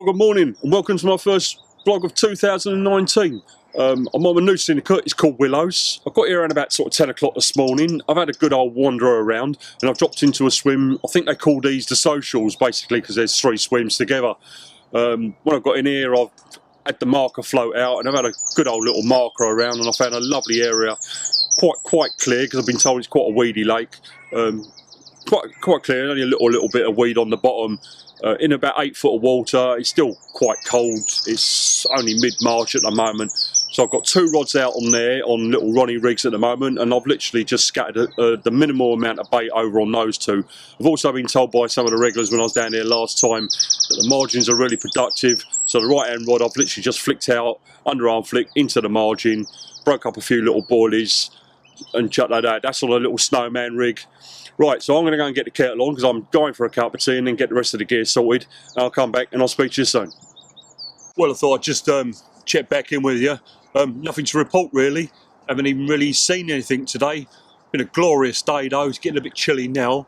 Good morning and welcome to my first vlog of 2019. I'm on a new syndicate. It's called Willows. I got here around about sort of 10 o'clock this morning. I've had a good old wander around and I've dropped into a swim. I think they call these the socials basically because there's 3 swims together. When I got in here I've had the marker float out and I've had a good old little marker around and I found a lovely area, quite clear because I've been told it's quite a weedy lake. Quite clear, only a little bit of weed on the bottom. In about 8 foot of water. It's still quite cold. It's only mid-March at the moment. So I've got 2 rods out on there on little Ronnie rigs at the moment, and I've literally just scattered the minimal amount of bait over on those 2. I've also been told by some of the regulars when I was down there last time that the margins are really productive. So the right hand rod I've literally just flicked out, underarm flick into the margin, broke up a few little boilies and chucked that out. That's on a little snowman rig. Right, so I'm going to go and get the kettle on because I'm going for a cup of tea and then get the rest of the gear sorted. And I'll come back and I'll speak to you soon. Well, I thought I'd just check back in with you. Nothing to report really. Haven't even really seen anything today. Been a glorious day though. It's getting a bit chilly now.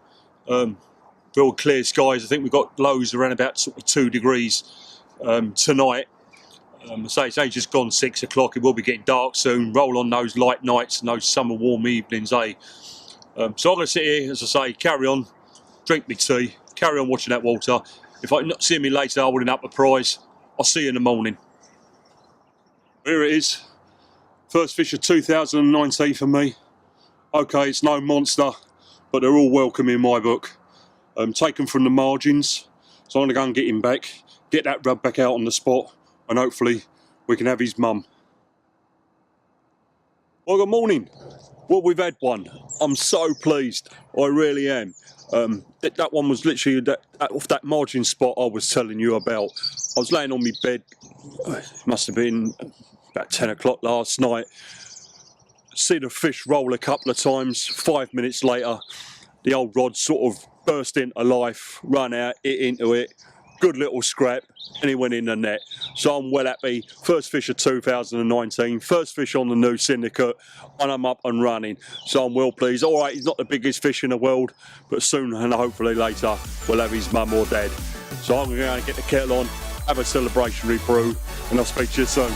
Real clear skies. I think we've got lows around about sort of 2 degrees tonight. I say it's only just gone 6 o'clock. It will be getting dark soon. Roll on those light nights and those summer warm evenings, eh? So I'm going to sit here, as I say, carry on, drink my tea, carry on watching that water. If I not see me later, I wouldn't up the prize. I'll see you in the morning. Here it is. First fish of 2019 for me. Okay, it's no monster, but they're all welcome in my book. Taken from the margins. So I'm going to go and get him back, get that rub back out on the spot, and hopefully we can have his mum. Well, good morning. Well, we've had one. I'm so pleased. I really am. That one was literally off that margin spot I was telling you about. I was laying on my bed. It must have been about 10 o'clock last night. See the fish roll a couple of times. 5 minutes later, the old rod sort of burst into life, run out, hit into it. Good little scrap, and he went in the net. So I'm well happy. First fish of 2019, first fish on the new syndicate, and I'm up and running. So I'm well pleased. All right, he's not the biggest fish in the world, but soon and hopefully later we'll have his mum or dad. So I'm going to get the kettle on, have a celebratory brew, and I'll speak to you soon.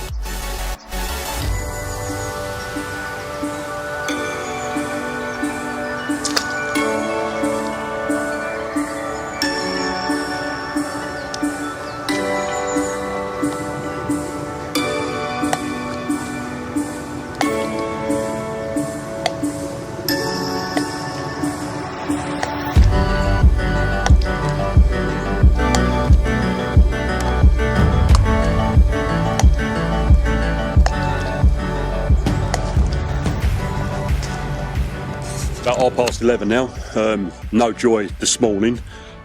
About 11:30 now. No joy this morning.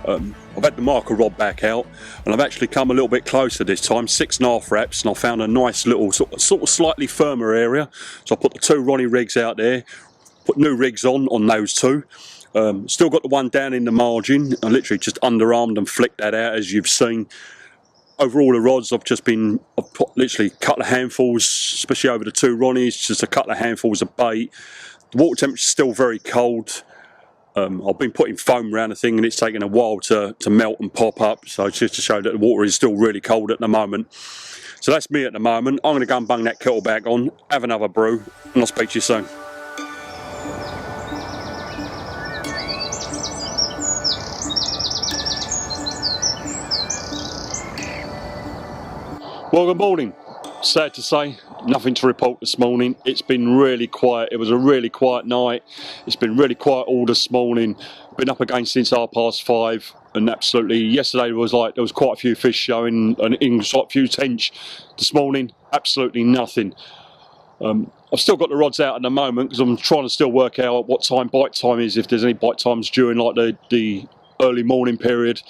I've had the marker rod back out and I've actually come a little bit closer this time, 6.5 wraps, and I found a nice little sort of slightly firmer area. So I put the 2 Ronnie rigs out there, put new rigs on those 2. Still got the one down in the margin. I literally just underarmed and flicked that out as you've seen. Over all the rods I've put literally a couple of handfuls, especially over the 2 Ronnies, just a couple of handfuls of bait. The water temperature's still very cold. I've been putting foam around the thing and it's taken a while to melt and pop up, so it's just to show that the water is still really cold at the moment. So that's me at the moment. I'm going to go and bung that kettle back on, have another brew, and I'll speak to you soon. Well, good morning. Sad to say, nothing to report this morning. It's been really quiet. It was a really quiet night. It's been really quiet all this morning. Been up again since 5:30, and absolutely yesterday there was quite a few fish showing and in quite a few tench. This morning, absolutely nothing. I've still got the rods out at the moment because I'm trying to still work out what time bite time is, if there's any bite times during like the early morning period.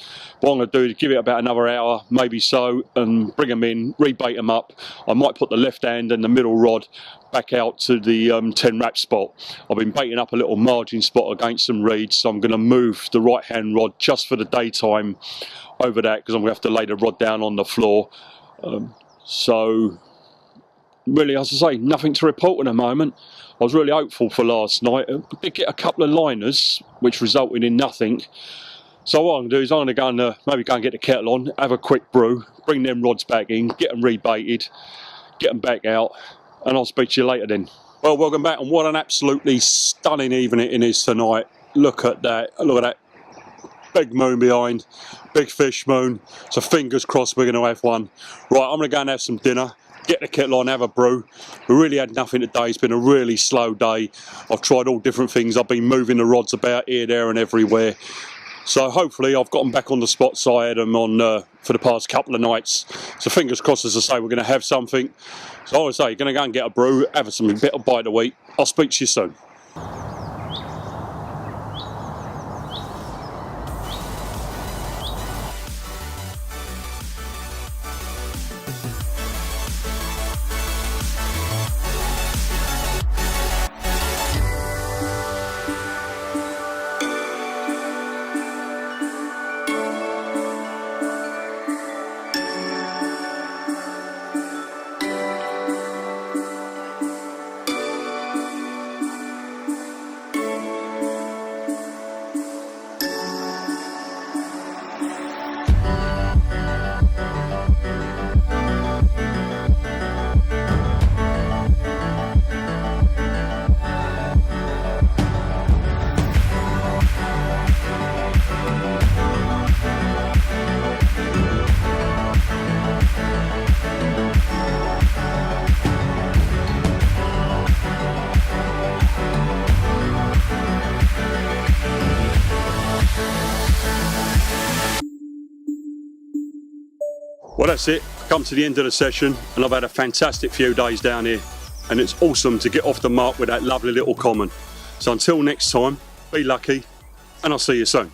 What I'm going to do is give it about another hour, maybe so, and bring them in, rebait them up. I might put the left hand and the middle rod back out to the 10 wrap spot. I've been baiting up a little margin spot against some reeds, so I'm going to move the right hand rod just for the daytime over that because I'm going to have to lay the rod down on the floor. So really, as I say, nothing to report at the moment. I was really hopeful for last night. I did get a couple of liners which resulted in nothing. So what I'm going to do is I'm going to go and maybe go and get the kettle on, have a quick brew, bring them rods back in, get them rebaited, get them back out, and I'll speak to you later then. Well, welcome back, and what an absolutely stunning evening it is tonight. Look at that, look at that. Big moon behind, big fish moon, so fingers crossed we're going to have one. Right, I'm going to go and have some dinner, get the kettle on, have a brew. We really had nothing today, it's been a really slow day. I've tried all different things, I've been moving the rods about here, there and everywhere. So hopefully I've got them back on the spots I had them on for the past couple of nights. So fingers crossed, as I say, we're going to have something. So I would say, you're going to go and get a brew, have some bit of bite to eat. I'll speak to you soon. Well, that's it. Come to the end of the session, and I've had a fantastic few days down here, and it's awesome to get off the mark with that lovely little common. So until next time, be lucky, and I'll see you soon.